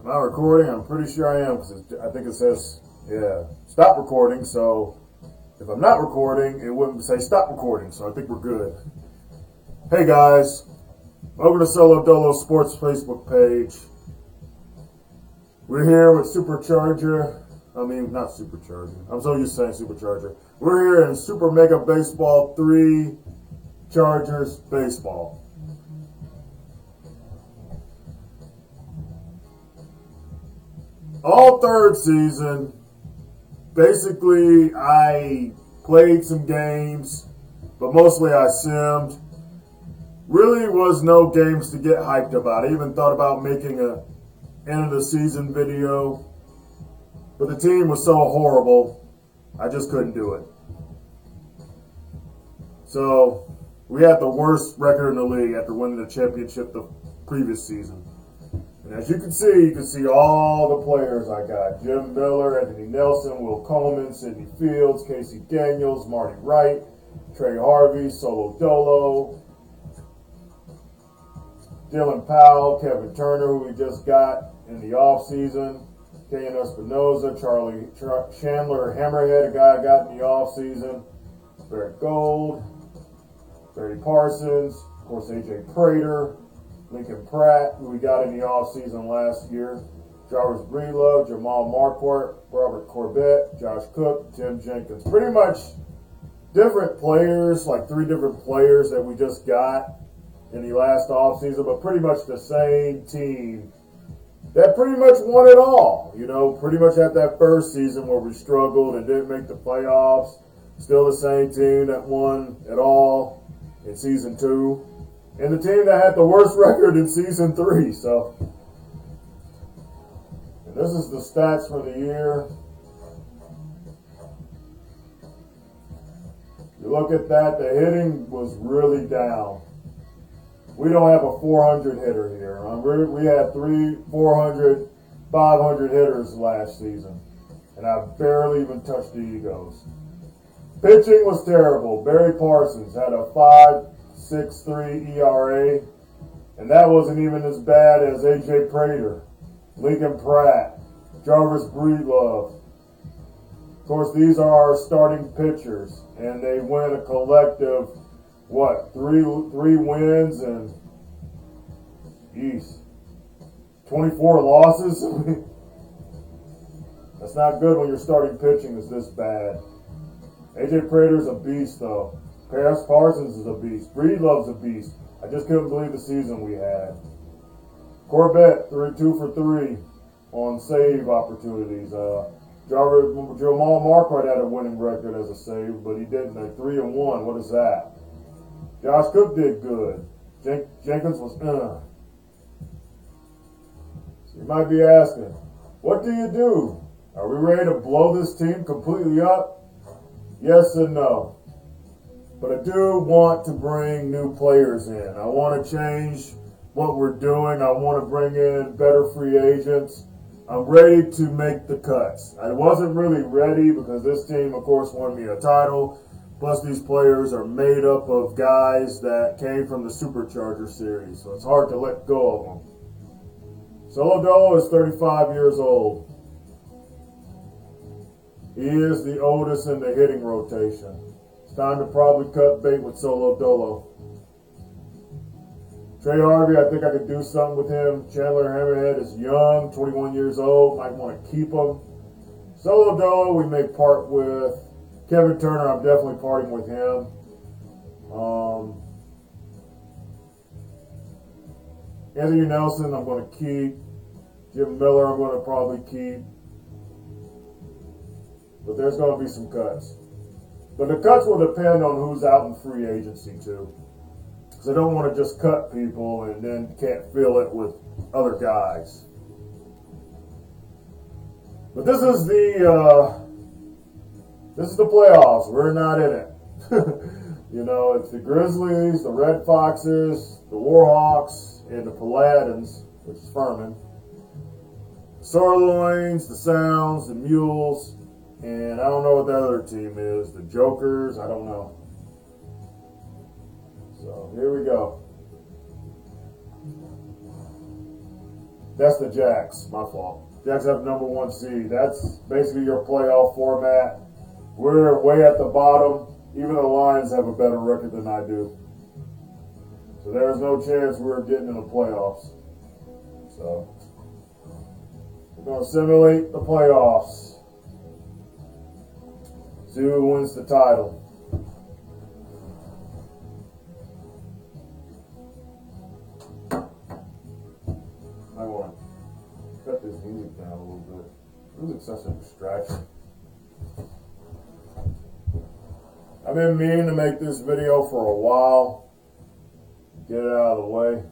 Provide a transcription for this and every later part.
Am I recording? I'm pretty sure I am because I think it says, stop recording. So if I'm not recording, it wouldn't say stop recording. So I think we're good. Hey guys, welcome to Dolo Sports Facebook page. We're here with not Supercharger. I'm so used to saying Supercharger. We're here in Super Mega Baseball 3 Chargers Baseball. All third season, basically I played some games, but mostly I simmed. Really was no games to get hyped about. I even thought about making a end of the season video, but the team was so horrible, I just couldn't do it. So we had the worst record in the league after winning the championship the previous season. And as you can see all the players I got. Jim Miller, Anthony Nelson, Will Coleman, Sidney Fields, Casey Daniels, Marty Wright, Trey Harvey, Solo Dolo, Dylan Powell, Kevin Turner, who we just got in the offseason, Ken Espinoza, Charlie Chandler, Hammerhead, a guy I got in the offseason, Barrett Gold, Barry Parsons, of course AJ Prater, Lincoln Pratt, who we got in the offseason last year, Jarvis Breedlove, Jamal Marquardt, Robert Corbett, Josh Cook, Tim Jenkins. Pretty much different players, like 3 different players that we just got in the last offseason, but pretty much the same team that pretty much won it all. You know, pretty much at that first season where we struggled and didn't make the playoffs, still the same team that won it all in season 2. And the team that had the worst record in season 3. So, and this is the stats for the year. You look at that, the hitting was really down. We don't have a 400 hitter here. We had 400, 500 hitters last season. And I barely even touched the egos. Pitching was terrible. Barry Parsons had a 5.63 ERA, and that wasn't even as bad as AJ Prater, Lincoln Pratt, Jarvis Breedlove. Of course, these are our starting pitchers, and they win a collective, 3 wins and 24 losses? That's not good when your starting pitching is this bad. AJ Prater's a beast, though. Parsons is a beast. Breedlove's a beast. I just couldn't believe the season we had. Corbett, 2 for 3 on save opportunities. Jamal Marquardt had a winning record as a save, but he didn't. 3-1. What is that? Josh Cook did good. Jenkins was So you might be asking, what do you do? Are we ready to blow this team completely up? Yes and no. But I do want to bring new players in. I want to change what we're doing. I want to bring in better free agents. I'm ready to make the cuts. I wasn't really ready because this team, of course, won me a title. Plus, these players are made up of guys that came from the Supercharger series. So it's hard to let go of them. Solo Dolo is 35 years old. He is the oldest in the hitting rotation. It's time to probably cut bait with Solo Dolo. Trey Harvey, I think I could do something with him. Chandler Hammerhead is young, 21 years old. Might want to keep him. Solo Dolo, we may part with. Kevin Turner, I'm definitely parting with him. Anthony Nelson, I'm going to keep. Jim Miller, I'm going to probably keep. But there's going to be some cuts. But the cuts will depend on who's out in free agency too. Because I don't want to just cut people and then can't fill it with other guys. But this is the playoffs. We're not in it. You know, it's the Grizzlies, the Red Foxes, the Warhawks, and the Paladins, which is Furman. The Sirloins, the Sounds, the Mules, and I don't know what the other team is. The Jokers, I don't know. So here we go. That's the Jacks. My fault. Jacks have number 1 seed. That's basically your playoff format. We're way at the bottom. Even the Lions have a better record than I do. So there's no chance we're getting in the playoffs. So we're going to simulate the playoffs. See who wins the title. I want to cut this music down a little bit. Music's such a distraction. I've been meaning to make this video for a while. Get it out of the way.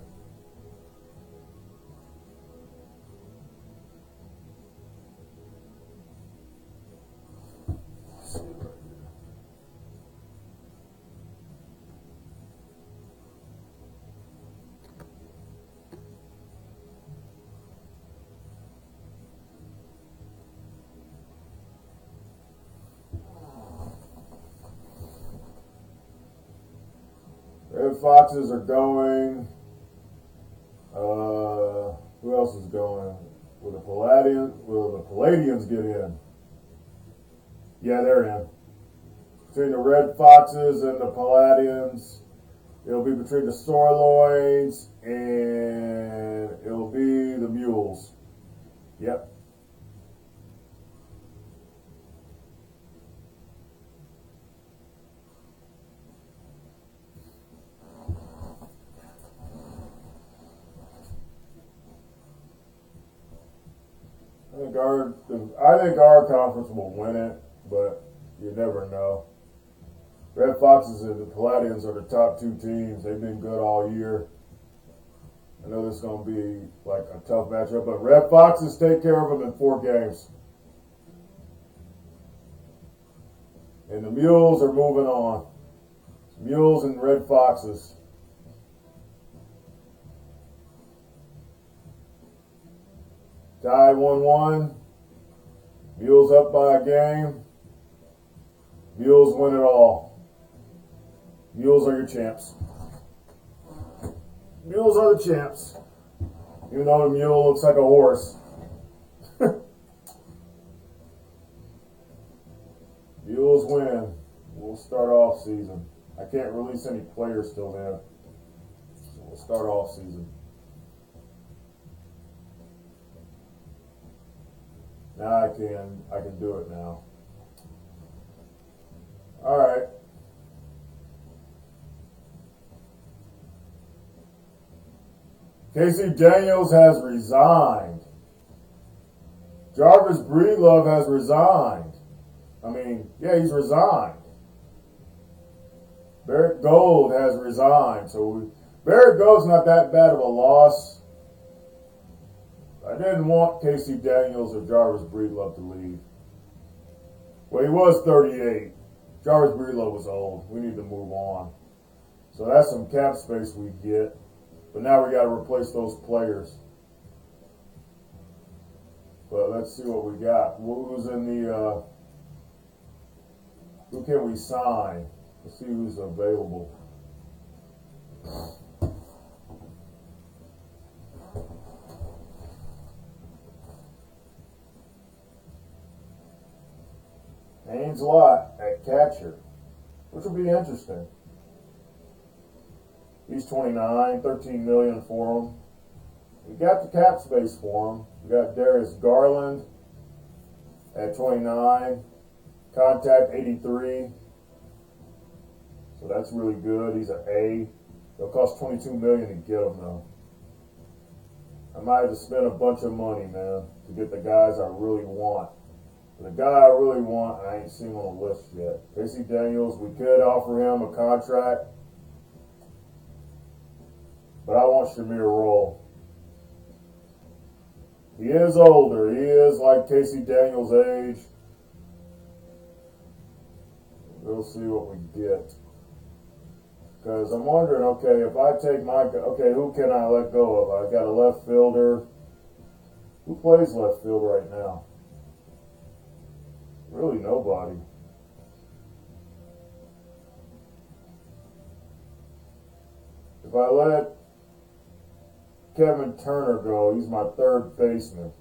Red Foxes are going. Who else is going? Will the Palladians get in? Yeah, they're in. Between the Red Foxes and the Palladians, it'll be between the Sorloins and it'll be the Mules. Yep. I think our conference will win it, but you never know. Red Foxes and the Palladians are the top 2 teams. They've been good all year. I know this is going to be like a tough matchup, but Red Foxes take care of them in 4 games. And the Mules are moving on. Mules and Red Foxes. Tied 1-1. Mules up by a game. Mules win it all. Mules are your champs. Mules are the champs. Even though the mule looks like a horse. Mules win. We'll start off season. I can't release any players till then. So we'll start off season. Now I can do it now. All right. Casey Daniels has resigned. Jarvis Breedlove has resigned. I mean, yeah, he's resigned. Barrett Gold has resigned. So Barrett Gold's not that bad of a loss. I didn't want Casey Daniels or Jarvis Breedlove to leave. Well, he was 38. Jarvis Breedlove was old. We need to move on. So that's some cap space we get. But now we got to replace those players. But let's see what we got. Who's in the... who can we sign? Let's see who's available. Haynes Lott at catcher, which will be interesting. He's 29, $13 million for him. We got the cap space for him. We got Darius Garland at 29, contact 83. So that's really good. He's an A. It'll cost $22 million to get him though. I might have to spend a bunch of money, man, to get the guys I really want. The guy I really want, I ain't seen him on the list yet. Casey Daniels, we could offer him a contract, but I want Shamir Roll. He is older. He is like Casey Daniels' age. We'll see what we get. Because I'm wondering, okay, if I take who can I let go of? I got a left fielder. Who plays left field right now? Really nobody. If I let Kevin Turner go? He's my third baseman.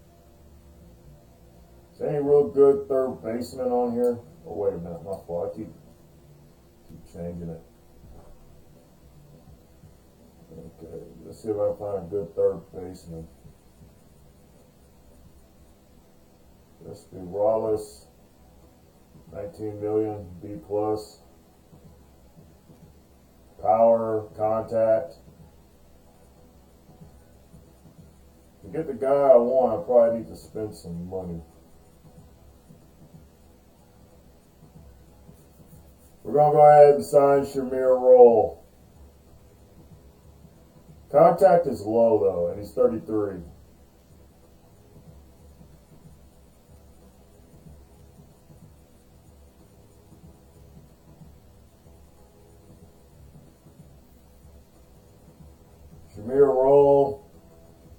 Is there any real good third baseman on here? Oh, wait a minute, my fault. I keep changing it. Okay, let's see if I can find a good third baseman. Let's do Wallace, 19 million, B plus. Power, contact. To get the guy I want, I probably need to spend some money. We're going to go ahead and sign Shamir Roll. Contact is low, though, and he's 33. Shamir Roll,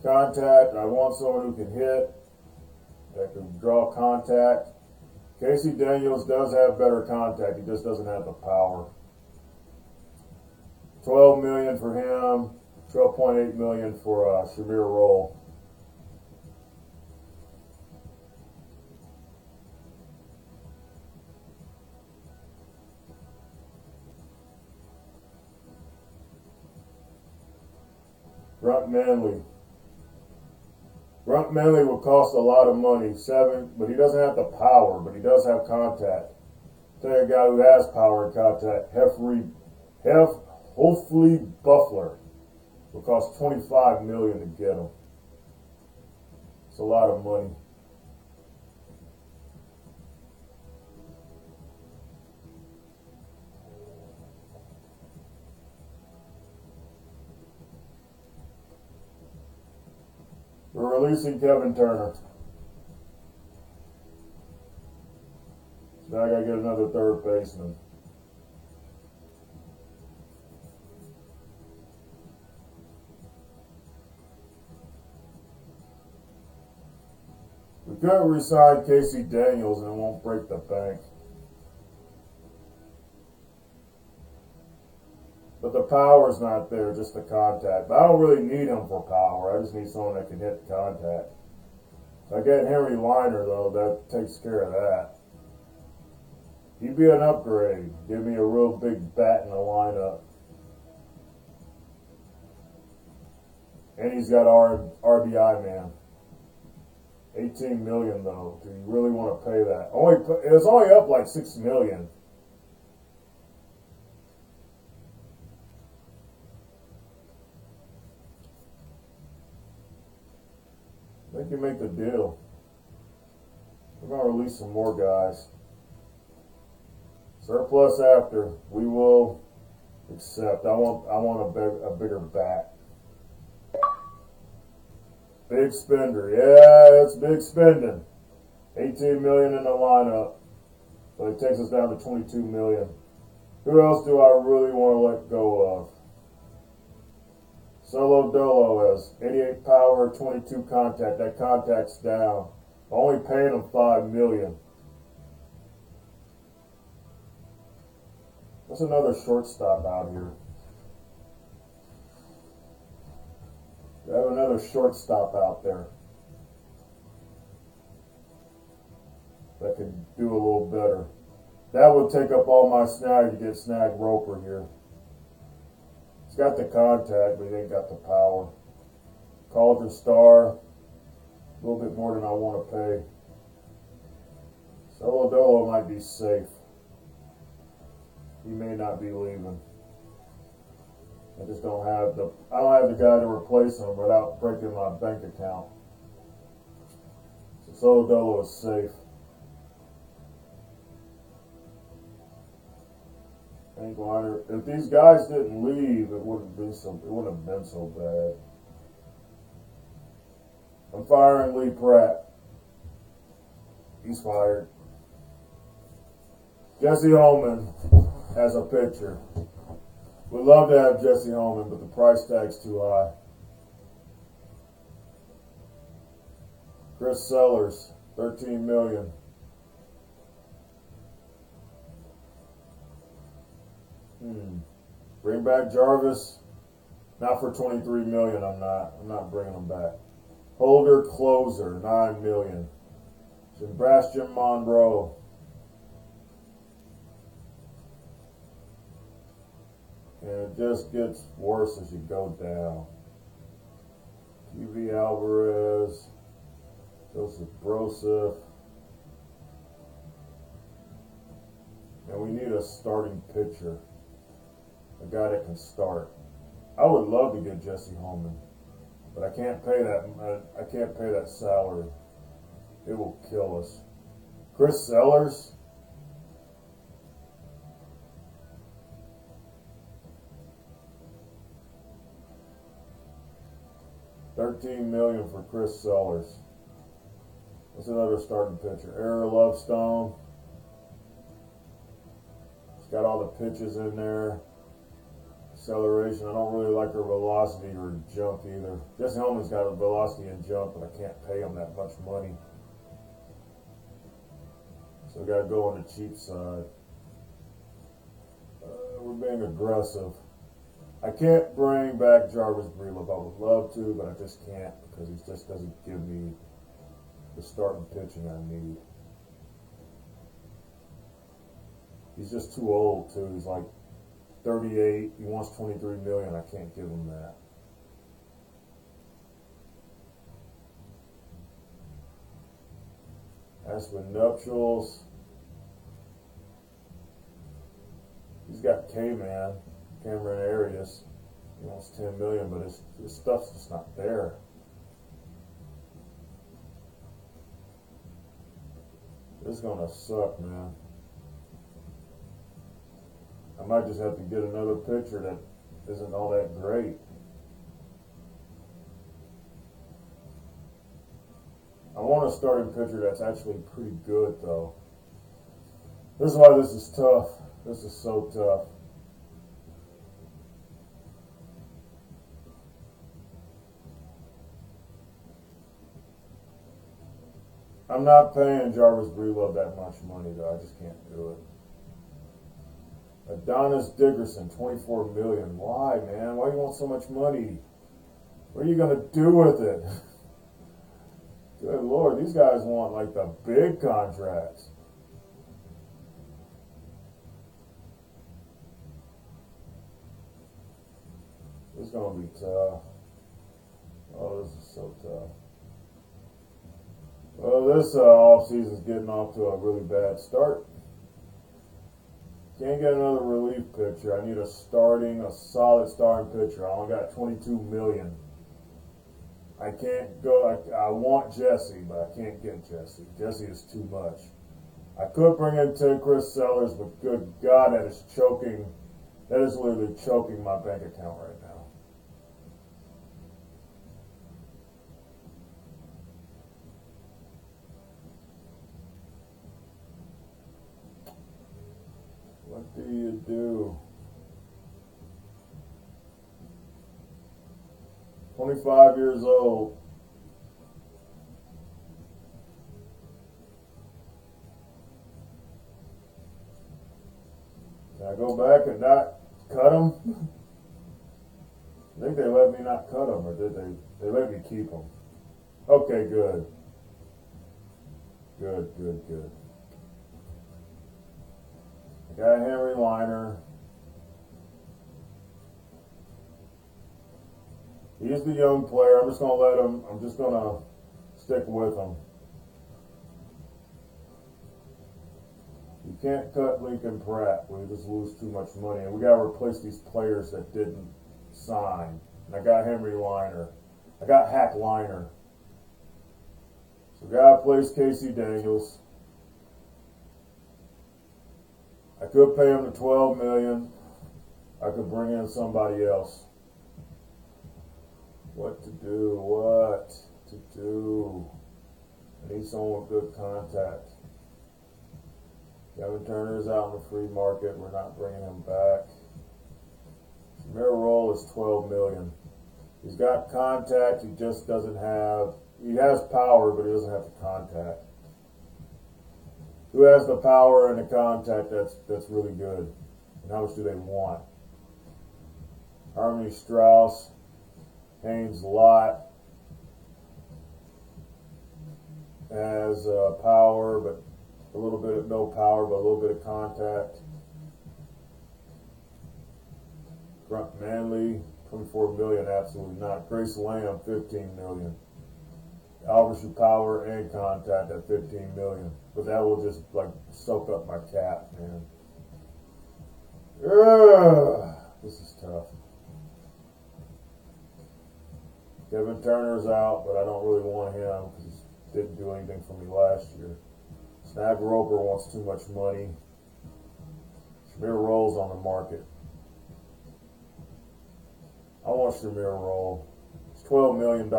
contact. I want someone who can hit, that can draw contact. Casey Daniels does have better contact. He just doesn't have the power. $12 million for him. $12.8 million for Shamir Roll. Grunt Manley. Grunt Manley will cost a lot of money, but he doesn't have the power, but he does have contact. Tell you a guy who has power and contact, Hopefully Buffler will cost $25 million to get him. It's a lot of money. We're releasing Kevin Turner. Now I gotta get another third baseman. We could re-sign Casey Daniels and it won't break the bank. But the power's not there, just the contact. But I don't really need him for power. I just need someone that can hit the contact. If I get Henry Liner, though, that takes care of that. He'd be an upgrade. Give me a real big bat in the lineup. And he's got RBI, man. $18 million, though. Do you really want to pay that? It was only up like $6 million. I think you make the deal. We're going to release some more guys. Surplus after. We will accept. I want a bigger bat. Big spender. Yeah, it's big spending. $18 million in the lineup. So it takes us down to $22 million. Who else do I really want to let go of? Solo Dolo has 88 power, 22 contact. That contact's down. Only paying him $5 million. What's another shortstop out here? I have another shortstop out there that could do a little better. That would take up all my snag to get Snag Roper here. He's got the contact, but he ain't got the power. Cauldron Star, a little bit more than I want to pay. Solo Dolo might be safe. He may not be leaving. I just don't have the guy to replace him without breaking my bank account. So Solo Dolo is safe. If these guys didn't leave, it wouldn't have been so bad. I'm firing Lee Pratt. He's fired. Jesse Holman has a picture. We'd love to have Jesse Holman, but the price tag's too high. Chris Sellers, $13 million. Bring back Jarvis. Not for 23 million. I'm not bringing them back. Holder closer, 9 million. Sebastian Monroe. And it just gets worse as you go down. TV Alvarez, Joseph Broseph. And we need a starting pitcher. A guy that can start. I would love to get Jesse Holman, but I can't pay that. I can't pay that salary. It will kill us. Chris Sellers. $13 million for Chris Sellers. What's another starting pitcher? Aaron Lovestone. He's got all the pitches in there. Acceleration. I don't really like her velocity or jump either. Jesse Holman's got a velocity and jump, but I can't pay him that much money. So we got to go on the cheap side. We're being aggressive. I can't bring back Jarvis Breelove. I would love to, but I just can't because he just doesn't give me the starting pitching I need. He's just too old too. He's like 38. He wants 23 million. I can't give him that. As for nuptials, he's got K-Man, Cameron Arias. He wants 10 million, but his stuff's just not there. This is gonna suck, man. I might just have to get another pitcher that isn't all that great. I want a starting pitcher that's actually pretty good, though. This is why this is tough. This is so tough. I'm not paying Jarvis Breelove that much money, though. I just can't do it. Adonis Dickerson, 24 million. Why, man? Why do you want so much money? What are you going to do with it? Good Lord, these guys want like the big contracts. This is going to be tough. Oh, this is so tough. Well, this offseason is getting off to a really bad start. Can't get another relief pitcher. I need a solid starting pitcher. I only got 22 million. I can't go. I want Jesse, but I can't get Jesse. Jesse is too much. I could bring in Chris Sellers, but good God, that is choking. That is literally choking my bank account right now. What do you do? 25 years old. Can I go back and not cut him? I think they let me not cut him, or did they? They let me keep him. Okay, good. Good. I got Henry Liner. He's the young player. I'm just going to let him. I'm just going to stick with him. You can't cut Lincoln Pratt. We just lose too much money. And we got to replace these players that didn't sign. And I got Henry Liner. I got Hack Liner. So we got to replace Casey Daniels. I could pay him the $12 million. I could bring in somebody else. What to do? I need someone with good contact. Kevin Turner's out in the free market. We're not bringing him back. Samir Roll is $12 million. He's got contact. He just doesn't have. He has power, but he doesn't have the contact. Who has the power and the contact that's really good? And how much do they want? Harmony Strauss. Haynes Lott has power, but a little bit of no power, but a little bit of contact. Grunt Manley, 24 million, absolutely not. Grace Lamb, 15 million. Alvarez power and contact at 15 million. But that will just like soak up my cap, man. Ugh, this is tough. Kevin Turner's out, but I don't really want him because he didn't do anything for me last year. Snag Roper wants too much money. Shamir Roll's on the market. I want Shamir Roll. It's $12 million.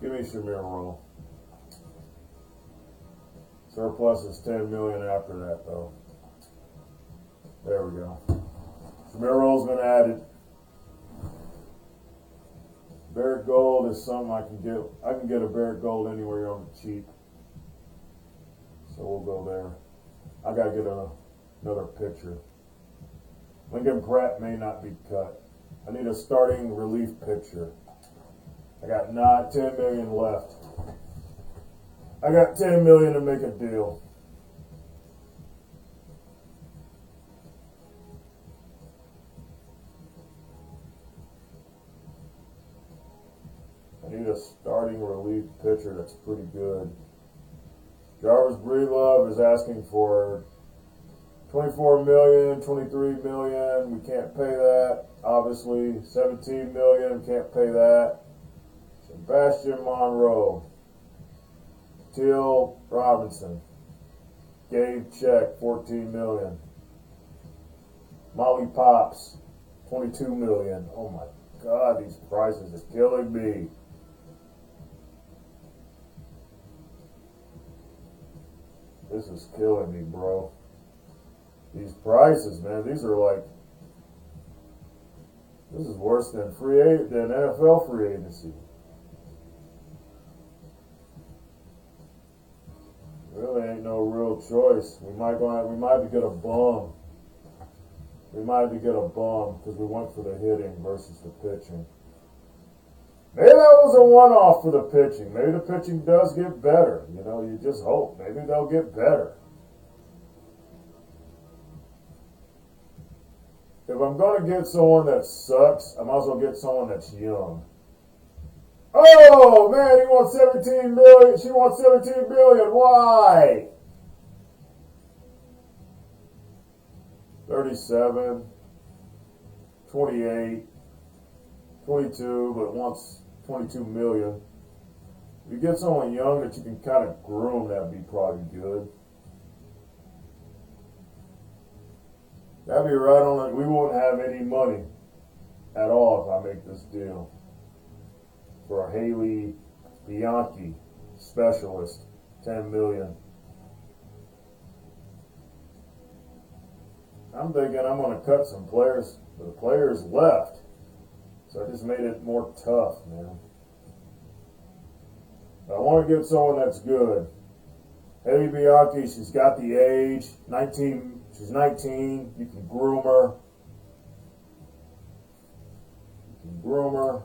Give me Shamir Roll. Surplus is $10 million after that, though. There we go. Shamir Roll's been added. Barrett Gold is something I can get. I can get a Barrett Gold anywhere on the cheap. So we'll go there. I gotta get another pitcher. Lincoln Pratt may not be cut. I need a starting relief pitcher. I got not 10 million left. I got 10 million to make a deal. I need a starting relief pitcher that's pretty good. Jarvis Breedlove is asking for 24 million, 23 million. We can't pay that. Obviously, 17 million. We can't pay that. Sebastian Monroe. Teal Robinson. Gabe Check, 14 million. Molly Pops, 22 million. Oh my God, these prices are killing me. This is killing me, bro. These prices, man, these are like, this is worse than than NFL free agency. Really ain't no real choice. We might have to get a bum. We might have to get a bum because we went for the hitting versus the pitching. Maybe that was a one-off for the pitching. Maybe the pitching does get better. You know, you just hope. Maybe they'll get better. If I'm going to get someone that sucks, I might as well get someone that's young. Oh, man, he wants 17 million. She wants 17 billion. Why? 37, 28, 22, but wants 22 million. If you get someone young that you can kind of groom, that'd be probably good. That'd be right on it. We won't have any money at all if I make this deal. For a Haley Bianchi specialist, 10 million. I'm thinking I'm going to cut some players, but the players left. So I just made it more tough, man. But I want to get someone that's good. Haley Bianchi, she's got the age, 19. She's 19. You can groom her. You can groom her.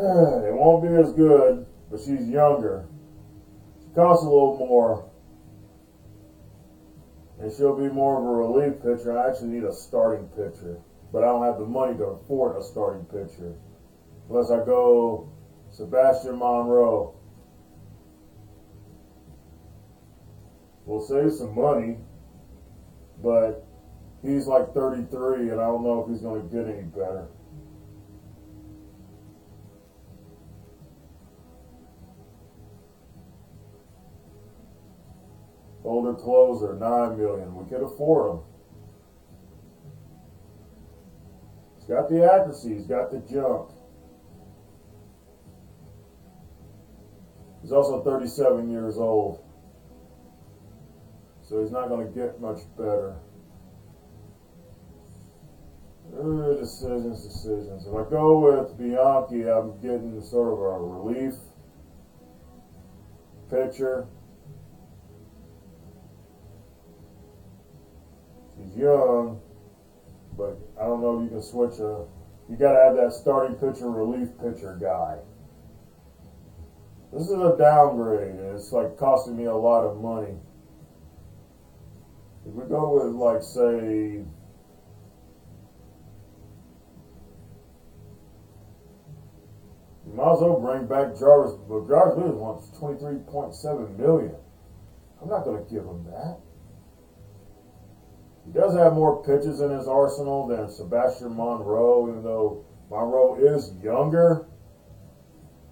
It won't be as good, but she's younger. She costs a little more. And she'll be more of a relief pitcher. I actually need a starting pitcher. But I don't have the money to afford a starting pitcher. Unless I go Sebastian Monroe. We'll save some money. But he's like 33, and I don't know if he's going to get any better. Older closer, 9 million. We could afford him. He's got the accuracy. He's got the jump. He's also 37 years old. So he's not going to get much better. Decisions. If I go with Bianchi, I'm getting sort of a relief pitcher. She's young, but I don't know if you can switch you got to have that starting pitcher, relief pitcher guy. This is a downgrade, and it's like costing me a lot of money. If we go with, like, say, you might as well bring back Jarvis, but Jarvis Lewis wants $23.7 million. I'm not going to give him that. He does have more pitches in his arsenal than Sebastian Monroe, even though Monroe is younger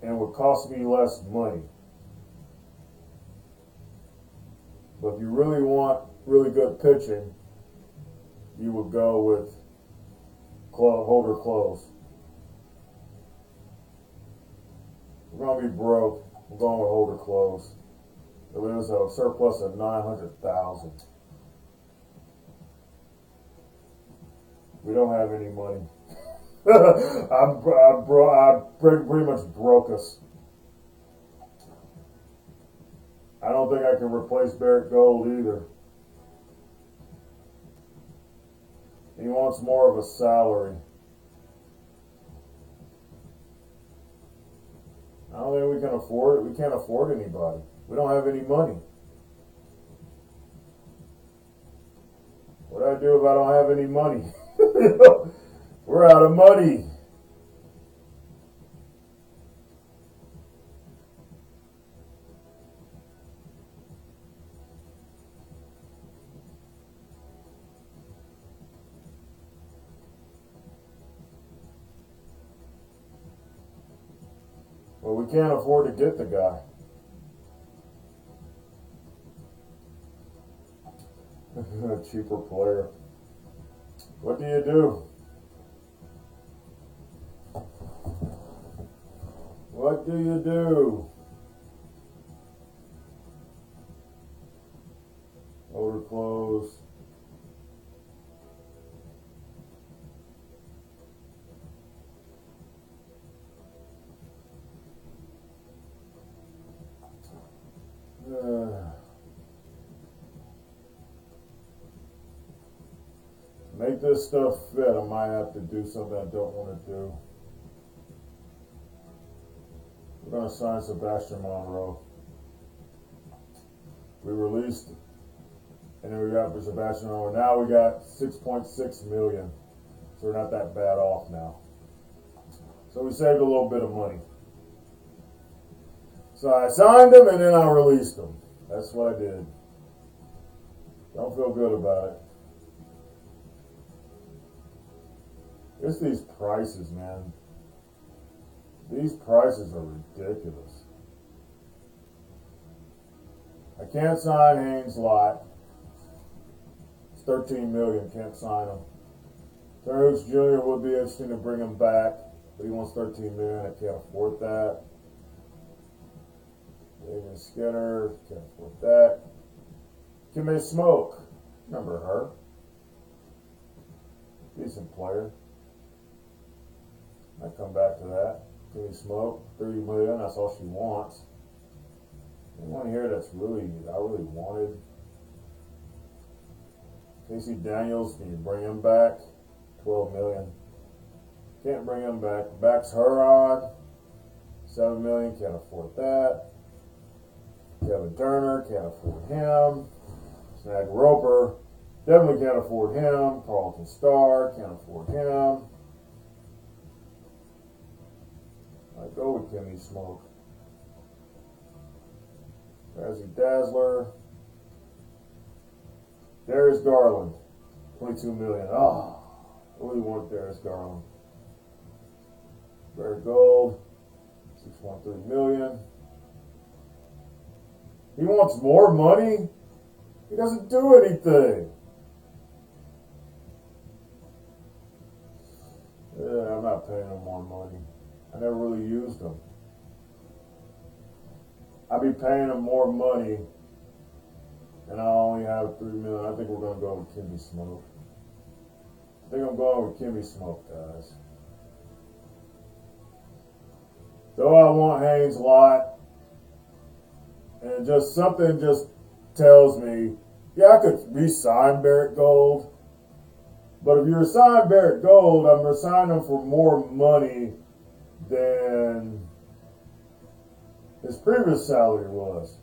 and would cost me less money. But if you really want really good pitching, you would go with Holder Close. We're going to be broke. We're going with Holder Close. It was a surplus of $900,000. We don't have any money. I'm pretty much broke us. I don't think I can replace Barrett Gold either. He wants more of a salary. I don't think we can afford it. We can't afford anybody. We don't have any money. What do I do if I don't have any money? We're out of money. Well, we can't afford to get the guy. A cheaper player. What do you do? What do you do? Order close. Make this stuff fit. I might have to do something I don't want to do. We're going to sign Sebastian Monroe. We released, and then we got for Sebastian Monroe. Now we got $6.6 million. So we're not that bad off now. So we saved a little bit of money. So I signed him and then I released him. That's what I did. Don't feel good about it. It's these prices, man. These prices are ridiculous. I can't sign Haynes Lott. It's $13 million. Can't sign him. Turner Hooks Jr. would be interesting to bring him back, but he wants $13 million. I can't afford that. David Skinner, can't afford that. Kimmy Smoke, remember her? Decent player. I come back to that. Kimmy Smoke, $30 million. That's all she wants. Anyone here that's I really wanted? Casey Daniels, can you bring him back? $12 million. Can't bring him back. Backs Herod, $7 million. Can't afford that. Kevin Turner, can't afford him. Snag Roper, definitely can't afford him. Carlton Starr, can't afford him. I go with Kimmy Smoke. Razzie Dazzler. Darius Garland, $22 million. Oh, I really want Darius Garland. Barrett Gold, $6.3 million. He wants more money? He doesn't do anything. Yeah, I'm not paying him more money. I never really used him. I'd be paying him more money and I only have 3 million. I think we're gonna go with Kimmy Smoke. I think I'm going with Kimmy Smoke, guys. Though I want Haynes a lot, and just something just tells me, yeah, I could re-sign Barrett Gold. But if you resign Barrett Gold, I'm resigning him for more money than his previous salary was.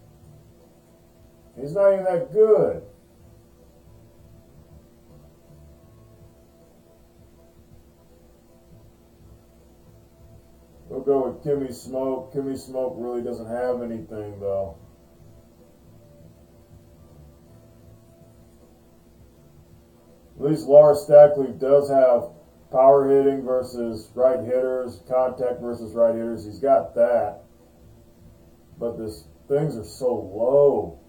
He's not even that good. We'll go with Kimmy Smoke. Kimmy Smoke really doesn't have anything, though. At least Lars Stackley does have power hitting versus right hitters, contact versus right hitters. He's got that. But these things are so low.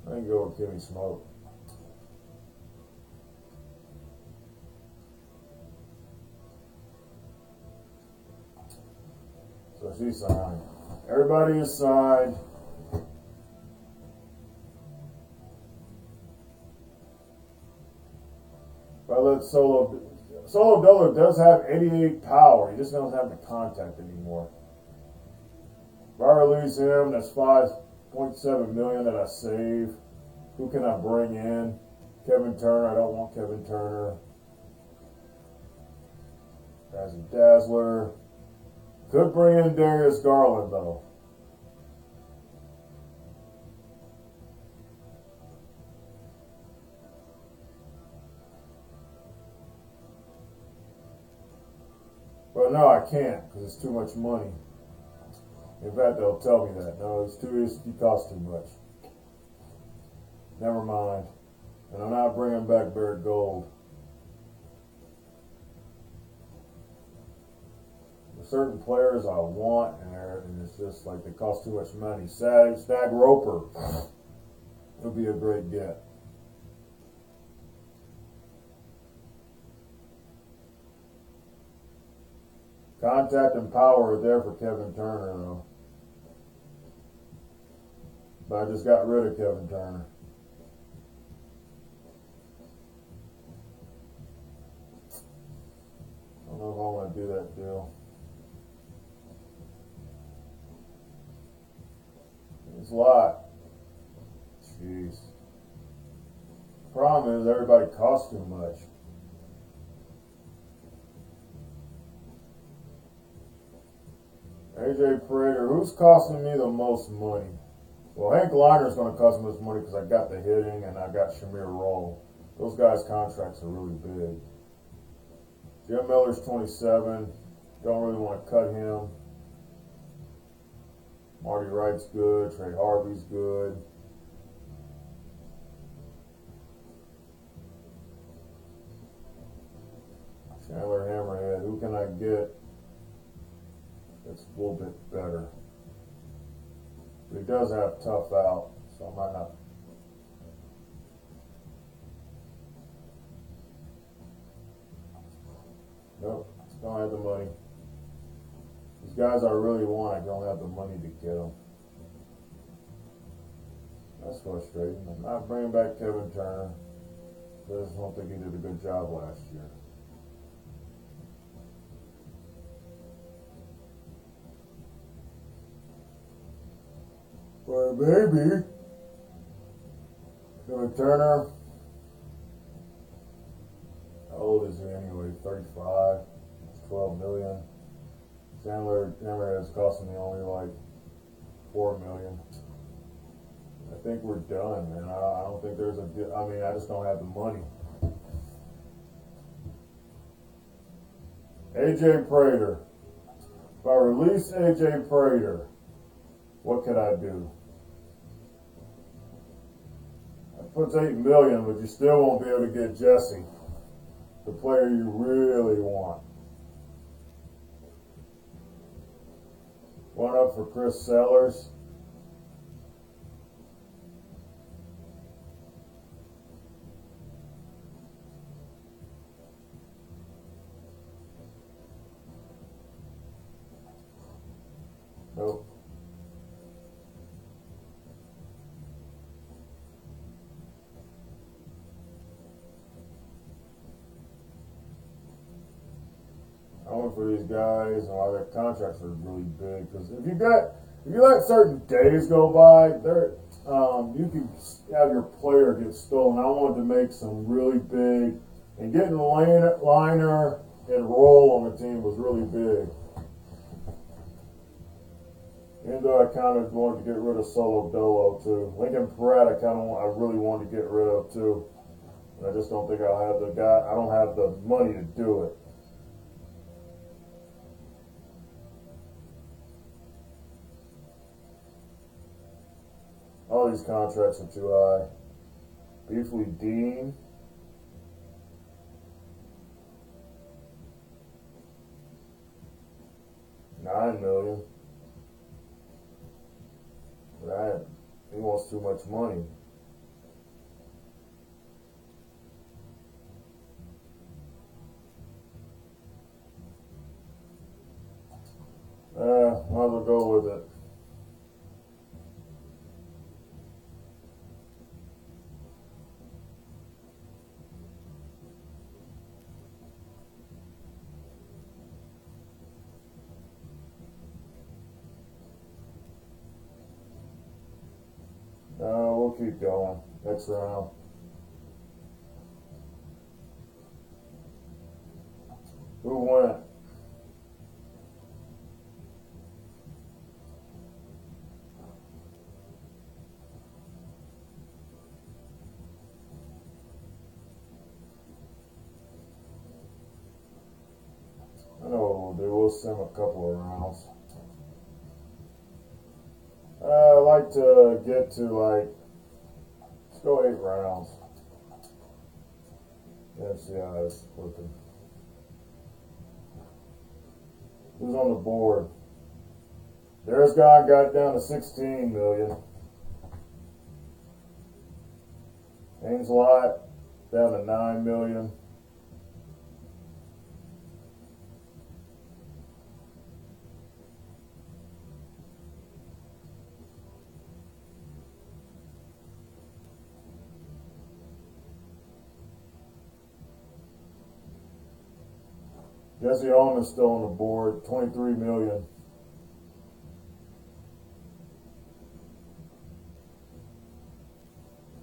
I can go with Kimmy Smoke. So she's signed. Everybody is signed. But let Dolo Dolo does have 88 power. He just doesn't have the contact anymore. If I release him, that's 5.7 million that I save. Who can I bring in? Kevin Turner. I don't want Kevin Turner. Razzie Dazzler. Could bring in Darius Garland, though. Well, no, I can't because it's too much money. In fact, they'll tell me that. No, he costs too much. Never mind. And I'm not bringing back Barrett Gold. There's certain players I want in there, and it's just like they cost too much money. Stag Roper would be a great get. Contact and power are there for Kevin Turner, though. But I just got rid of Kevin Turner. I don't know if I want to do that deal. It's a lot. Jeez. Problem is everybody costs too much. AJ Prater, who's costing me the most money? Well, Hank Liner's going to cost me this money because I got the hitting and I got Shamir Roll. Those guys' contracts are really big. Jim Miller's 27. Don't really want to cut him. Marty Wright's good. Trey Harvey's good. Chandler Hammerhead. Who can I get that's a little bit better? But he does have tough out, so I might not. Nope, don't have the money. These guys I really want, I don't have the money to get them. That's frustrating. I'm not bringing back Kevin Turner. I just don't think he did a good job last year. Well, maybe Kevin Turner. How old is he anyway? 35. It's 12 million. Chandler Hammer is costing me only like 4 million. I think we're done, man. I don't think there's a. I mean, I just don't have the money. AJ Prater. If I release AJ Prater, what could I do? That puts 8 million, but you still won't be able to get Jesse, the player you really want. One up for Chris Sellers. coming for these guys and why their contracts are really big. Because if you let certain days go by, you can have your player get stolen. I wanted to make some really big, and getting Liner and Roll on the team was really big. Even though I kind of wanted to get rid of Solo Dolo too. Lincoln Pratt, I really wanted to get rid of too. I just don't think I'll have I don't have the money to do it. All these contracts are too high. Beefly Dean. $9 million. But he wants too much money. Might as well go with it. We'll keep going. Next round. Who went? I know what we'll do. We'll sim a couple of rounds. I like to get to let's go 8 rounds. Let's see how it's looking. Who's on the board? There's guy got down to 16 million. Haynes Lott down to 9 million. Jesse Ullman's still on the board, 23 million.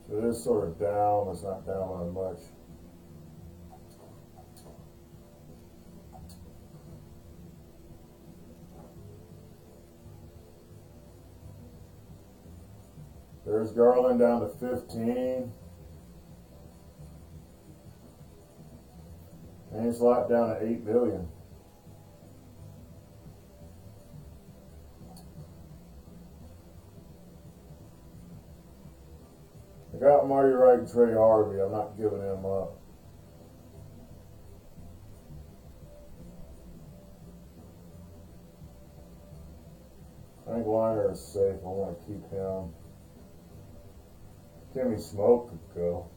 So it is sort of down, it's not down by much. There's Garland down to 15. Haynes Lott down to 8 million. I got Marty Wright and Trey Harvey. I'm not giving him up. I think Liner is safe. I want to keep him. Timmy Smoke could go.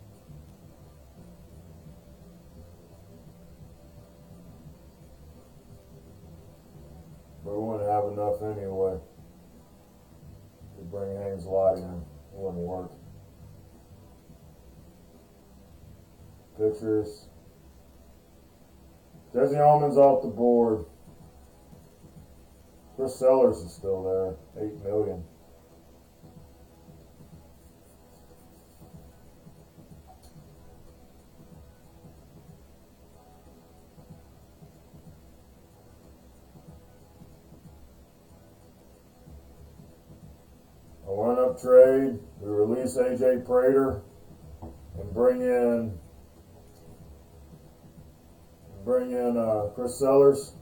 But we wouldn't have enough anyway to bring Haynes Lott in. It wouldn't work. Pitchers. Jesse Ullman's off the board. Chris Sellers is still there. 8 million. A one-up trade. We release AJ Prater and bring in Chris Sellers.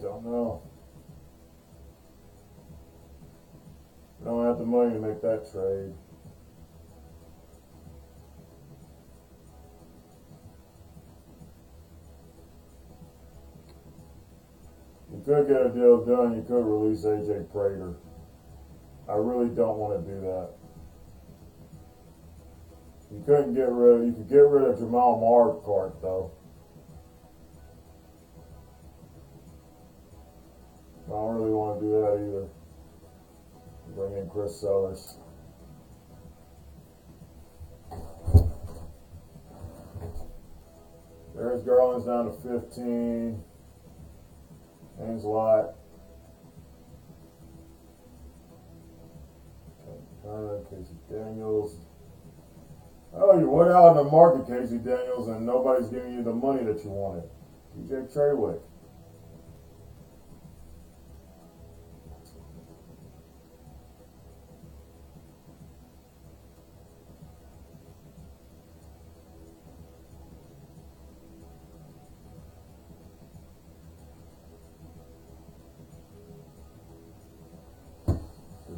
Don't know. We don't have the money to make that trade. You could get a deal done. You could release AJ Prater. I really don't want to do that. You could get rid of Jamal Marquardt though. I don't really want to do that either. Bring in Chris Sellers. There's Garland's down to 15. Haynes Lott. Casey Daniels. Oh, you went out in the market, Casey Daniels, and nobody's giving you the money that you wanted. TJ Trawick.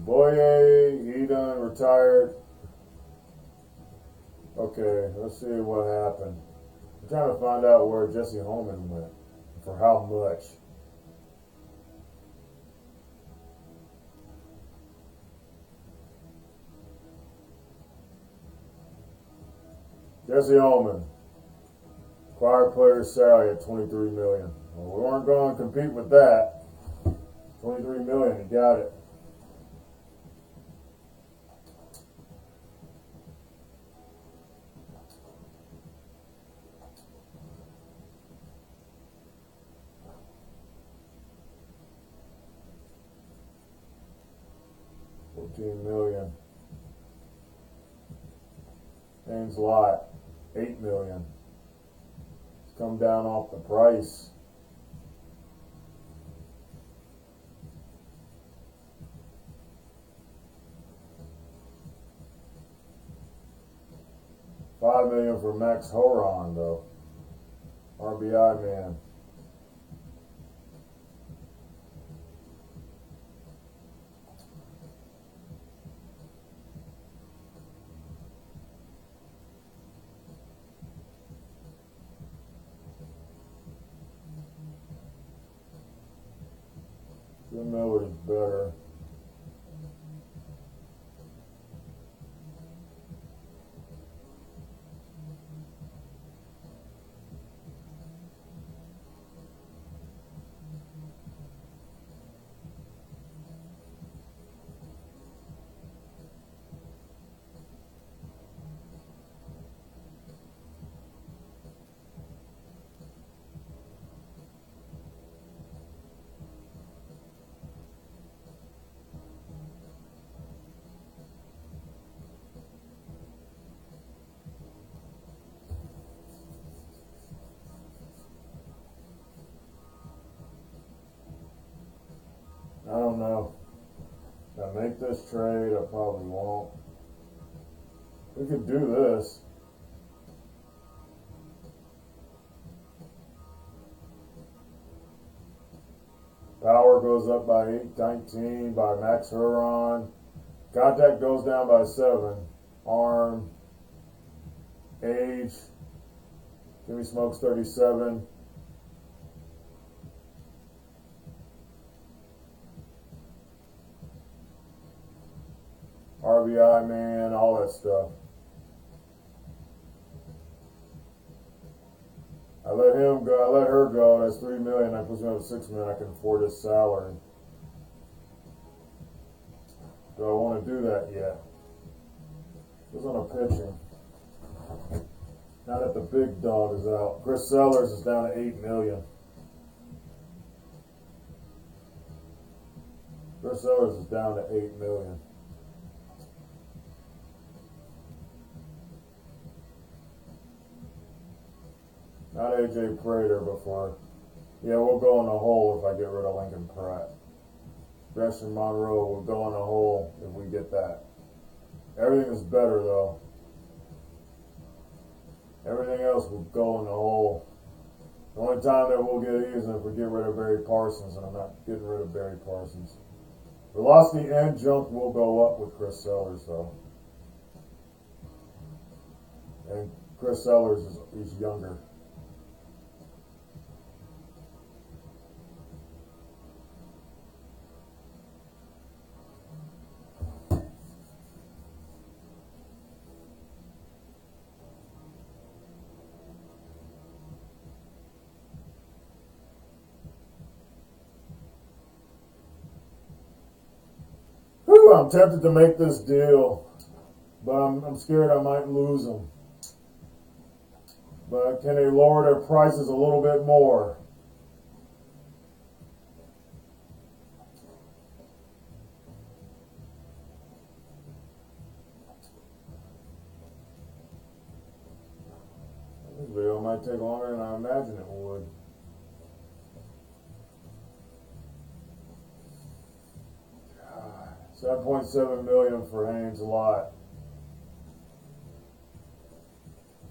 Boye, he done retired. Okay, let's see what happened. I'm trying to find out where Jesse Holman went. For how much? Jesse Holman. Acquired player's salary at $23 million. Well, we weren't going to compete with that. $23 million, you got it. $14 million. Haynes Lott, $8 million. It's come down off the price. $5 million for Max Horan, though. RBI man. Jim Miller is better. I don't know. If I make this trade, I probably won't. We could do this. Power goes up by 819 by Max Huron. Contact goes down by 7. Arm. Age. Jimmy Smokes 37. RBI man, all that stuff. I let him go. I let her go. That's $3 million. That puts me up to $6 million. I can afford his salary. Do I want to do that yet? Who's on a pitching? Now that the big dog is out, Chris Sellers is down to $8 million. Chris Sellers is down to $8 million. Not AJ Prater before. Yeah, we'll go in a hole if I get rid of Lincoln Pratt. Gresham Monroe will go in a hole if we get that. Everything is better though. Everything else will go in the hole. The only time that we'll get easy is if we get rid of Barry Parsons, and I'm not getting rid of Barry Parsons. Velocity and jump will go up with Chris Sellers though. And Chris Sellers is younger. I'm tempted to make this deal, but I'm scared I might lose him. But can they lower their prices a little bit more? This video might take longer than I imagined it would. God, 7.7 million for Haynes a lot.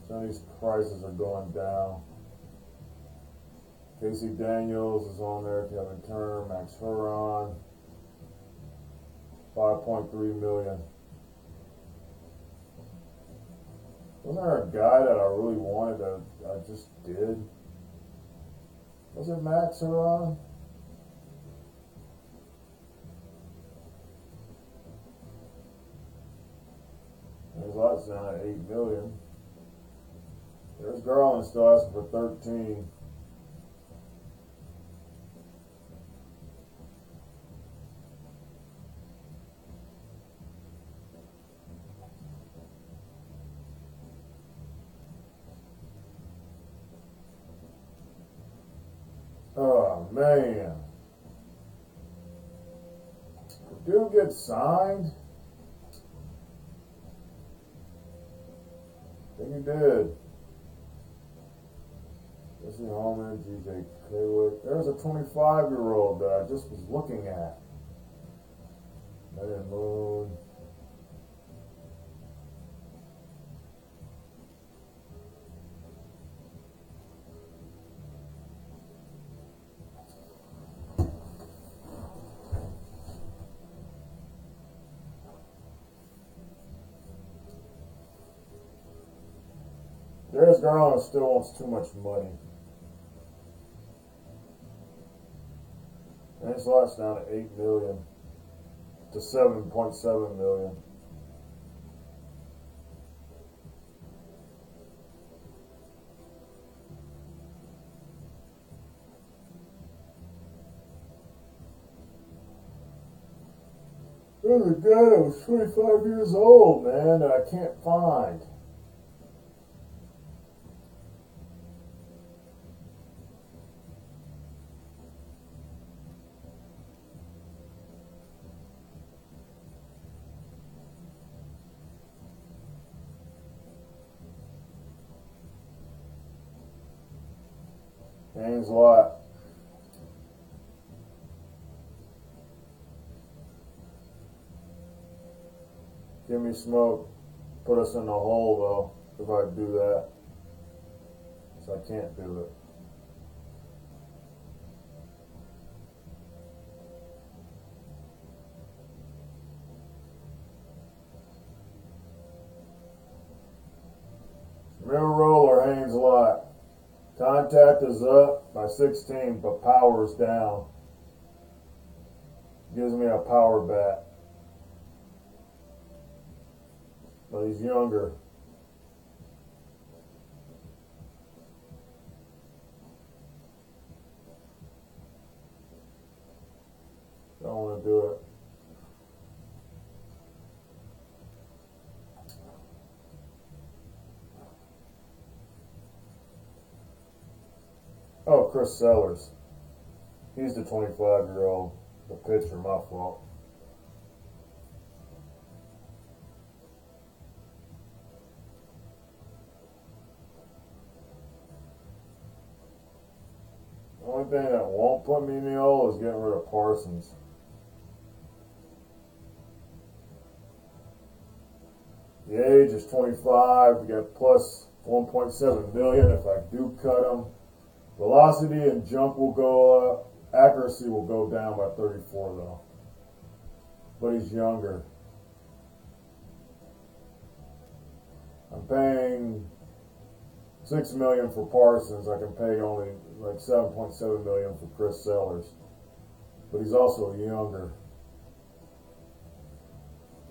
Some of these prices are going down. Casey Daniels is on there. Kevin Turner, Max Huron. 5.3 million. Wasn't there a guy that I really wanted that I just did? Was it Max Huron? There's lots down at 8 million. There's Garland still asking for 13. Oh man. Did dude get signed? I think he did. Jesse Holman, GJ Kaywick. There's a 25-year-old that I just was looking at. Megan Moon. Darius Garland still wants too much money. And his lot's down to 8 million to 7.7 million. There's a guy that was 25 years old, man, that I can't find. Haynes Lott. Give me smoke. Put us in the hole, though, if I do that. So I can't do it. Middle roller, Haynes Lott. Contact is up by 16, but power is down. Gives me a power bat. But he's younger. Don't want to do it. Oh, Chris Sellers. He's the 25-year-old. The pitcher, my fault. The only thing that won't put me in the hole is getting rid of Parsons. The age is 25. We got plus 1.7 million if I do cut him. Velocity and jump will go up. Accuracy will go down by 34 though. But he's younger. I'm paying $6 million for Parsons. I can pay only like $7.7 million for Chris Sellers. But he's also younger.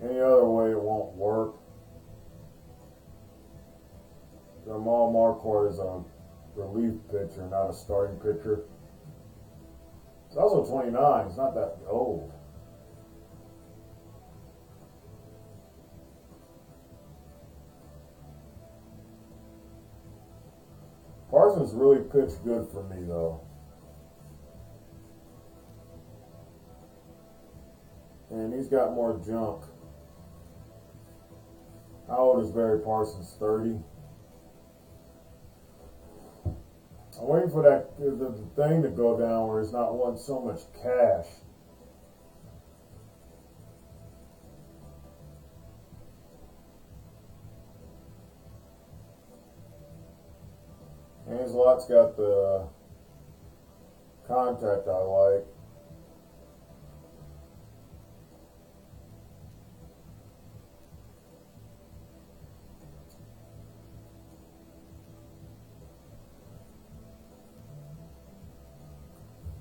Any other way it won't work. Jamal Marquardt is a relief pitcher, not a starting pitcher. He's also 29. He's not that old. Parsons really pitched good for me, though. And he's got more junk. How old is Barry Parsons? 30. I'm waiting for that the thing to go down where he's not wanting so much cash. Hanslott's got the contact I like.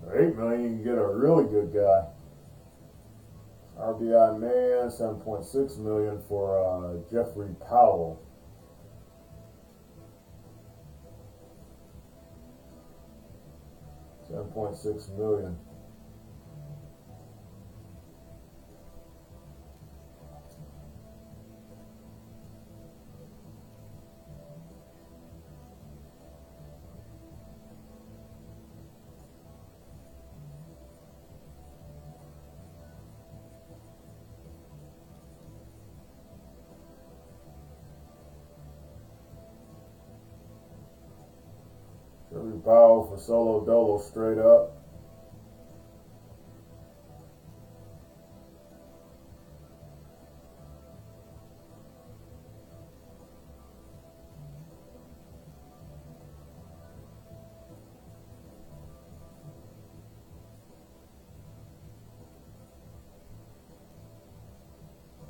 For $8 million, you can get a really good guy. RBI man, $7.6 million for Jeffrey Powell. $7.6 million. Jeffrey Powell for Solo Dolo straight up.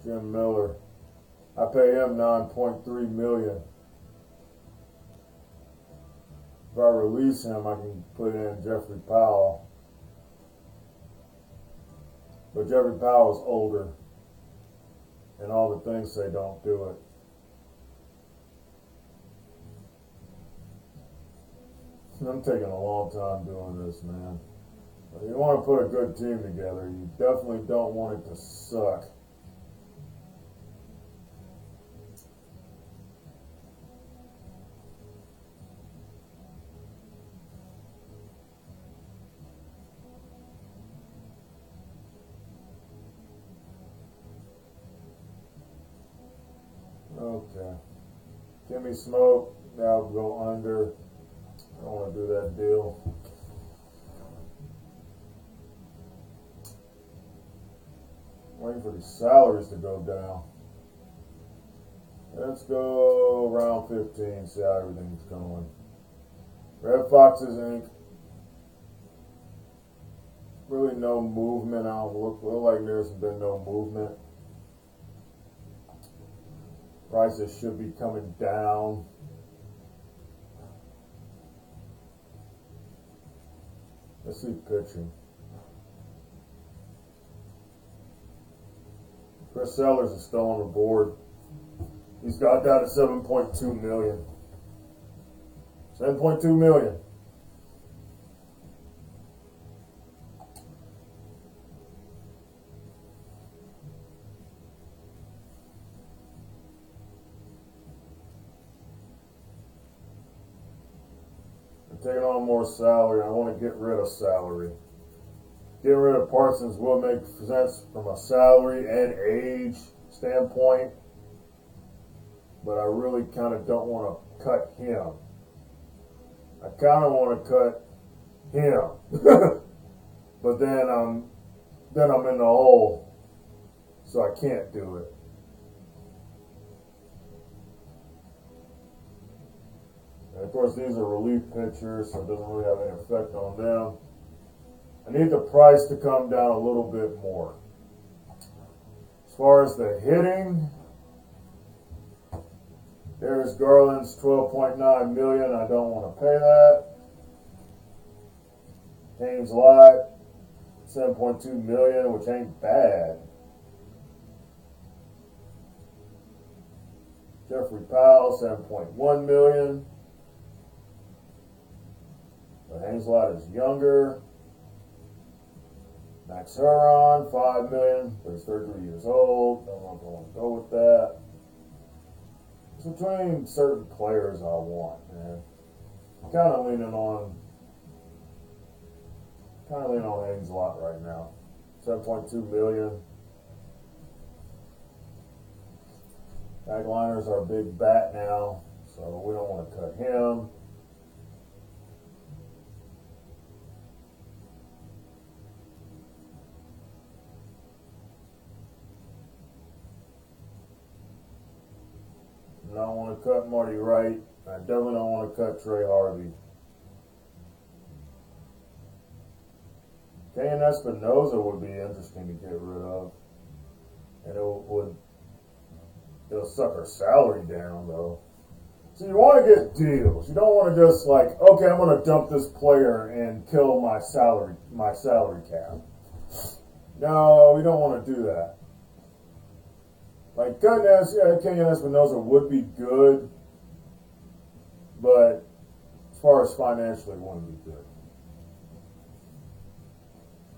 Jim Miller. I pay him $9.3 million. If I release him, I can put in Jeffrey Powell. But Jeffrey Powell's older, and all the things say don't do it. I'm taking a long time doing this, man. But you want to put a good team together. You definitely don't want it to suck. Okay. Gimme Smoke. Now go under. I don't want to do that deal. Waiting for these salaries to go down. Let's go around 15, see how everything's going. Red Foxes Inc. Really no movement. I don't look like there's been no movement. Prices should be coming down. Let's see pitching. Chris Sellers is still on the board. He's got that at $7.2 million. $7.2 million. I'm taking on more salary. I want to get rid of salary. Getting rid of Parsons will make sense from a salary and age standpoint, but I really kind of don't want to cut him. I kind of want to cut him, but then I'm in the hole, so I can't do it. And of course, these are relief pitchers, so it doesn't really have any effect on them. I need the price to come down a little bit more. As far as the hitting, there's Garland's $12.9 million. I don't want to pay that. James Lott, $7.2 million, which ain't bad. Jeffrey Powell, $7.1 million. But Hanslott is younger. Max Huron, $5 million, but he's 33 years old. Don't know if I want to go with that. It's between certain players I want, man. Kind of leaning on Haynes a lot right now. 7.2 million. Backliner's our big bat now, so we don't want to cut him. I don't want to cut Marty Wright. I definitely don't want to cut Trey Harvey. K.N. Espinosa would be interesting to get rid of. And it'll suck our salary down, though. So you want to get deals. You don't want to just like, okay, I'm going to dump this player and kill my salary cap. No, we don't want to do that. Like, goodness, yeah, K.N. Espinosa would be good, but as far as financially, it wouldn't be good.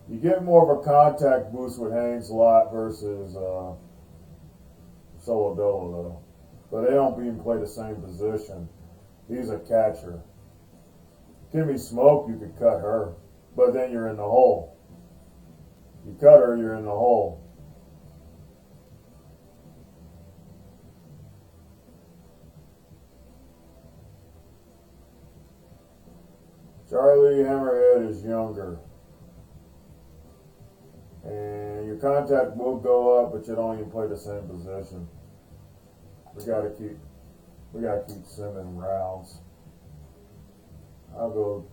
You get more of a contact boost with Haynes a lot versus Solo Dolo, though. But they don't even play the same position. He's a catcher. Kimmy Smoke, you could cut her, but then you're in the hole. You cut her, you're in the hole. Charlie Hammerhead is younger. And your contact will go up, but you don't even play the same position. We gotta keep sending rounds. I'll go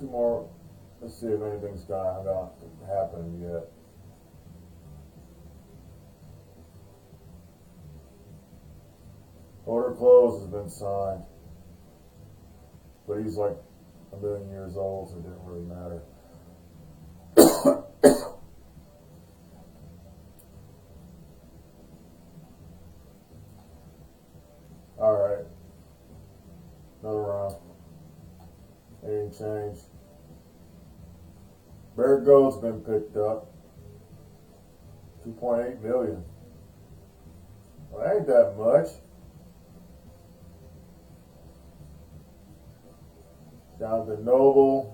2 more. Let's see if anything's gonna happen yet. Order closed has been signed. But he's like 1 million years old, so it didn't really matter. Alright. Another round. Anything changed. Bear Goat's been picked up. 2.8 million. Well, that ain't that much. Jonathan Noble.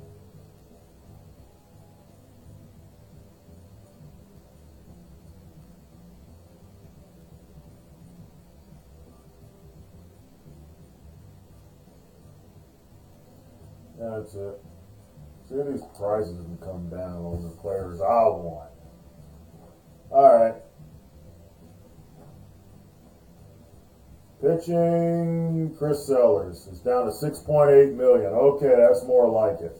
That's it. See if these prices can come down on the players I want. Alright. Pitching, Chris Sellers is down to 6.8 million. Okay, that's more like it.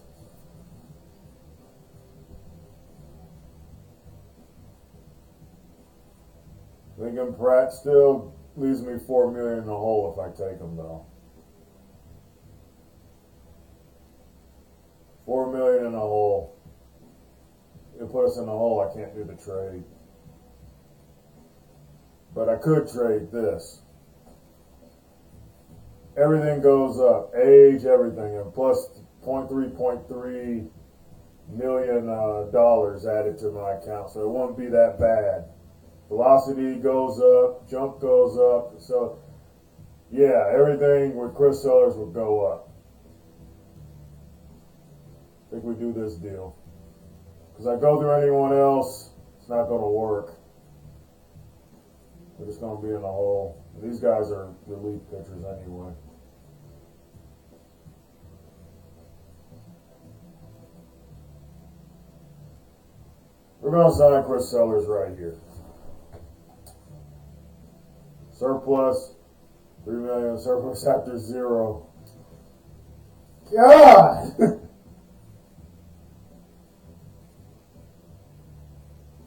Lincoln Pratt still leaves me 4 million in the hole if I take him, though. 4 million in the hole. It'll put us in the hole. I can't do the trade. But I could trade this. Everything goes up. Age, everything. And plus $0.3 million dollars added to my account. So it won't be that bad. Velocity goes up. Jump goes up. So, yeah, everything with Chris Sellers will go up. I think we do this deal. Because I go through anyone else, it's not going to work. We're just going to be in the hole. And these guys are elite pitchers anyway. We're going to sign Chris Sellers right here. Surplus, 3 million surplus after 0. God!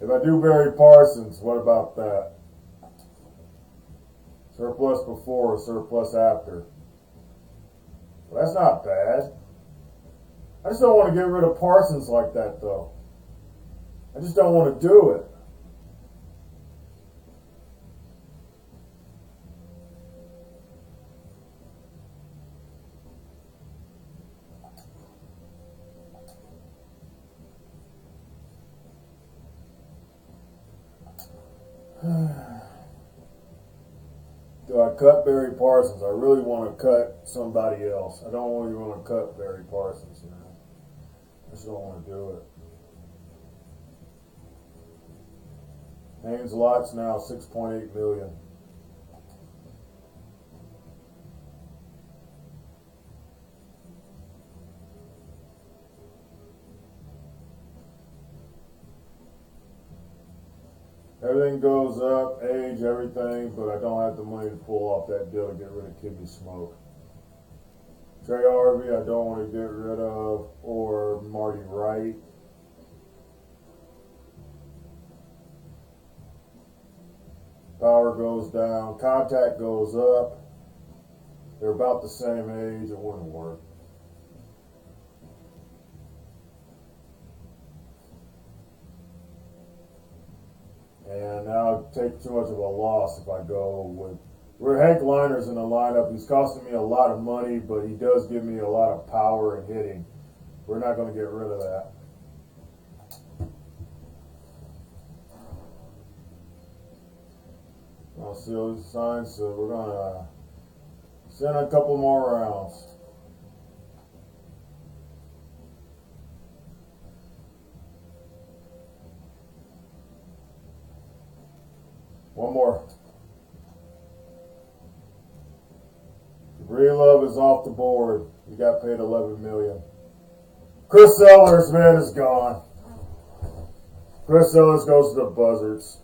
If I do Barry Parsons, what about that? Surplus before, surplus after. Well, that's not bad. I just don't want to get rid of Parsons like that, though. I just don't want to do it. Do I cut Barry Parsons. I really want to cut somebody else. I don't really want to cut Barry Parsons, man. I just don't want to do it. Haynes Lott's now $6.8 million. Everything goes up, age, everything, but I don't have the money to pull off that deal to get rid of Kidney Smoke. Trey Harvey, I don't want to get rid of, or Marty Wright. Power goes down, contact goes up. They're about the same age, it wouldn't work. And I'll take too much of a loss if I go with where Hank Liner's in the lineup. He's costing me a lot of money, but he does give me a lot of power and hitting. We're not going to get rid of that. I'll seal these signs, so we're going to send a couple more rounds. One more. Relove is off the board. He got paid $11 million. Chris Sellers, man, is gone. Chris Sellers goes to the Buzzards.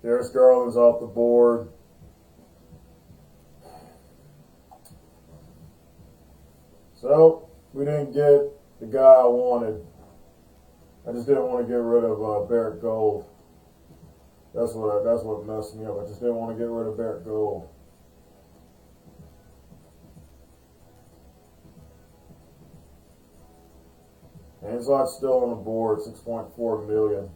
Darius Garland's off the board. So, we didn't get the guy I wanted. I just didn't want to get rid of Barrett Gold. That's what messed me up. I just didn't want to get rid of Barrett Gold. Hanslot's still on the board, $6.4 million.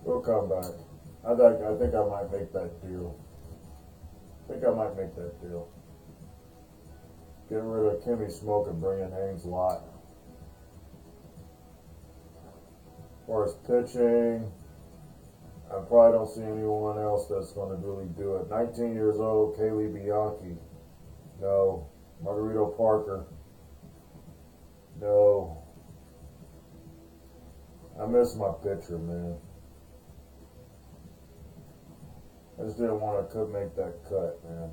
We'll come back. I think I might make that deal. Get rid of Kimmy Smoke and bring in Haynes Lott. As far as pitching, I probably don't see anyone else that's going to really do it. 19 years old, Kaylee Bianchi. No. Margarito Parker. No. I miss my pitcher, man. I just didn't want to make that cut, man.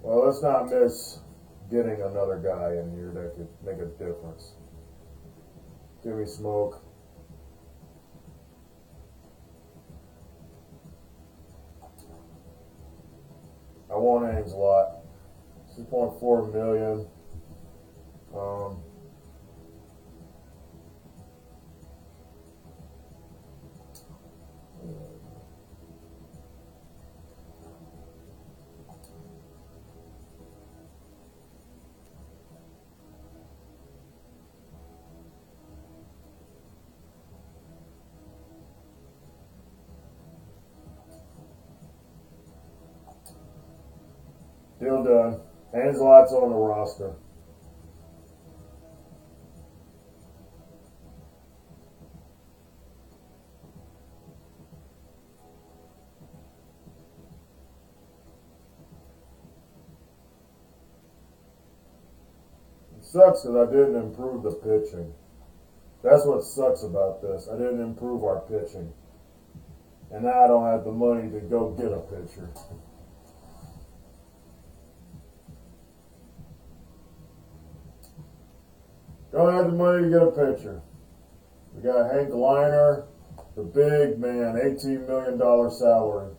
Well, let's not miss getting another guy in here that could make a difference. Give me Smoke. I want Ames a lot. $2.4 million. Deal done. Hanslot's on the roster. It sucks because I didn't improve the pitching. That's what sucks about this. I didn't improve our pitching. And now I don't have the money to go get a pitcher. Don't have the money to get a pitcher. We got Hank Liner, the big man, $18 million salary.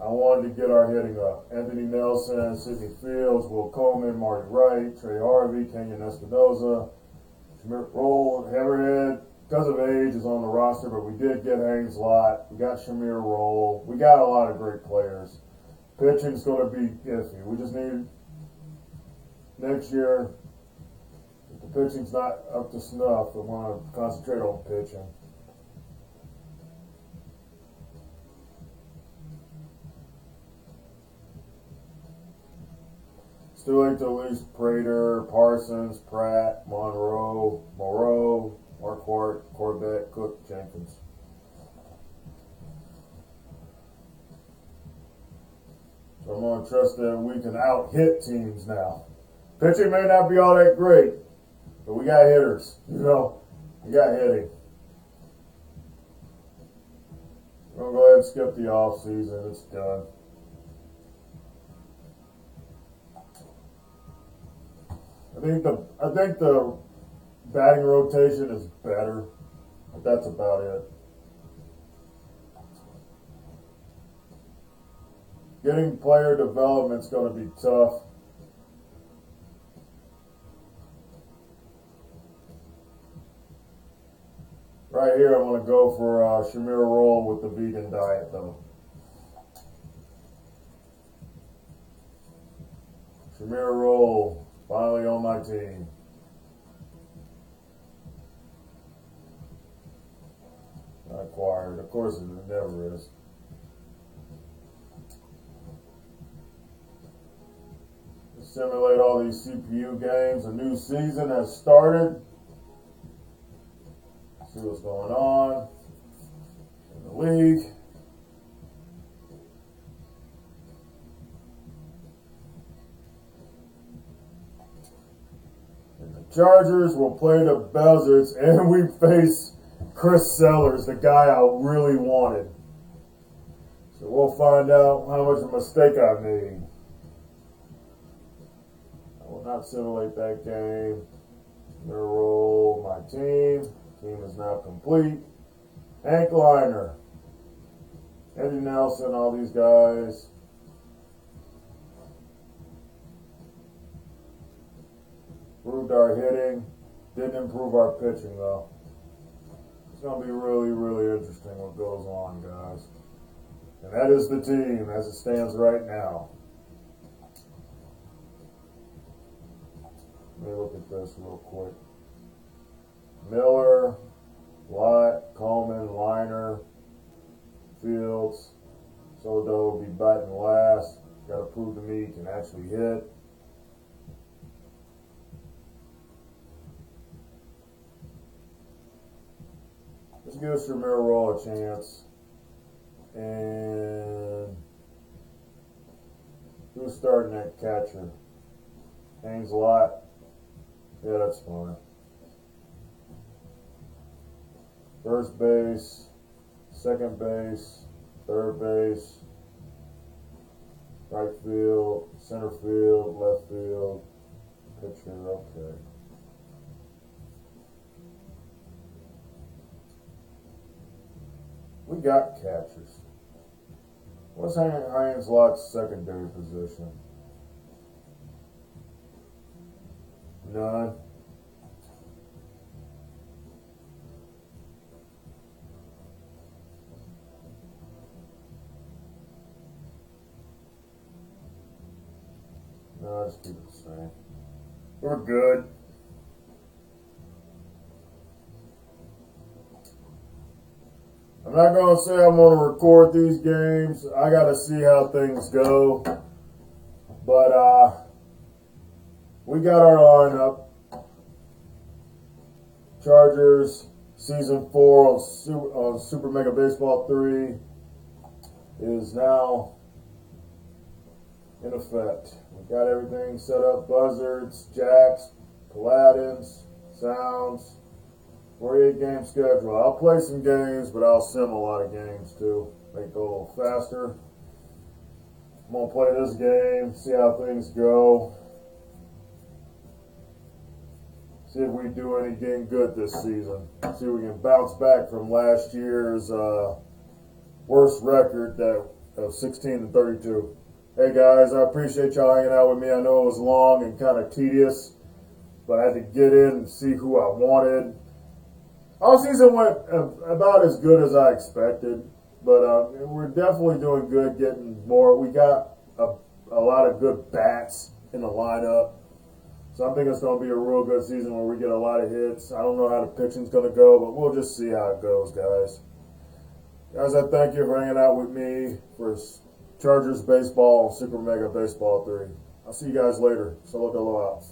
I wanted to get our hitting up. Anthony Nelson, Sidney Fields, Will Coleman, Marty Wright, Trey Harvey, Kenyon Espinoza, Roll, Hammerhead, because of age, is on the roster, but we did get Haynes Lott. We got Shamir Roll. We got a lot of great players. Pitching's going to be iffy. We just need next year, if the pitching's not up to snuff, we want to concentrate on pitching. Still like to release Prater, Parsons, Pratt, Monroe, Moreau, Marquardt, Corbett, Cook, Jenkins. So I'm going to trust that we can out-hit teams now. Pitching may not be all that great, but we got hitters. We got hitting. We're going to go ahead and skip the off-season. It's done. I think the batting rotation is better, but that's about it. Getting player development is going to be tough. Right here, I'm going to go for Shamir Roll with the vegan diet, though. Shamir Roll, finally on my team. Not acquired. Of course, it never is. Simulate all these CPU games. A new season has started. See what's going on in the league. And the Chargers will play the Buzzards, and we face Chris Sellers, the guy I really wanted. So we'll find out how much of a mistake I made. I will not simulate that game. I'm going to roll my team. Team is now complete. Hank Liner, Eddie Nelson, all these guys. Improved our hitting. Didn't improve our pitching, though. It's going to be really, really interesting what goes on, guys. And that is the team as it stands right now. Let me look at this real quick. Miller, Lott, Coleman, Liner, Fields, Soto will be batting last. Got to prove to me he can actually hit. Let's give Shamir Roll a chance. And who's starting at catcher? Haynes Lott. Yeah, that's fine. First base, second base, third base, right field, center field, left field, pitcher, okay. We got catchers. What's Haynes Lott's secondary position? None. No, just keep it the same. We're good. I'm not going to say I'm going to record these games. I got to see how things go. But we got our lineup. Chargers Season 4 on Super Mega Baseball 3 is now in effect. We got everything set up. Buzzards, Jacks, Paladins, Sounds. 48-game schedule. I'll play some games, but I'll sim a lot of games too. Make it go a little faster. I'm going to play this game, see how things go. See if we do anything good this season. See if we can bounce back from last year's worst record of 16-32. Hey guys, I appreciate y'all hanging out with me. I know it was long and kind of tedious, but I had to get in and see who I wanted. All season went about as good as I expected, but we're definitely doing good, getting more. We got a lot of good bats in the lineup, so I think it's going to be a real good season where we get a lot of hits. I don't know how the pitching's going to go, but we'll just see how it goes, guys. Guys, I thank you for hanging out with me for Chargers Baseball and Super Mega Baseball 3. I'll see you guys later. Solo Dolo out.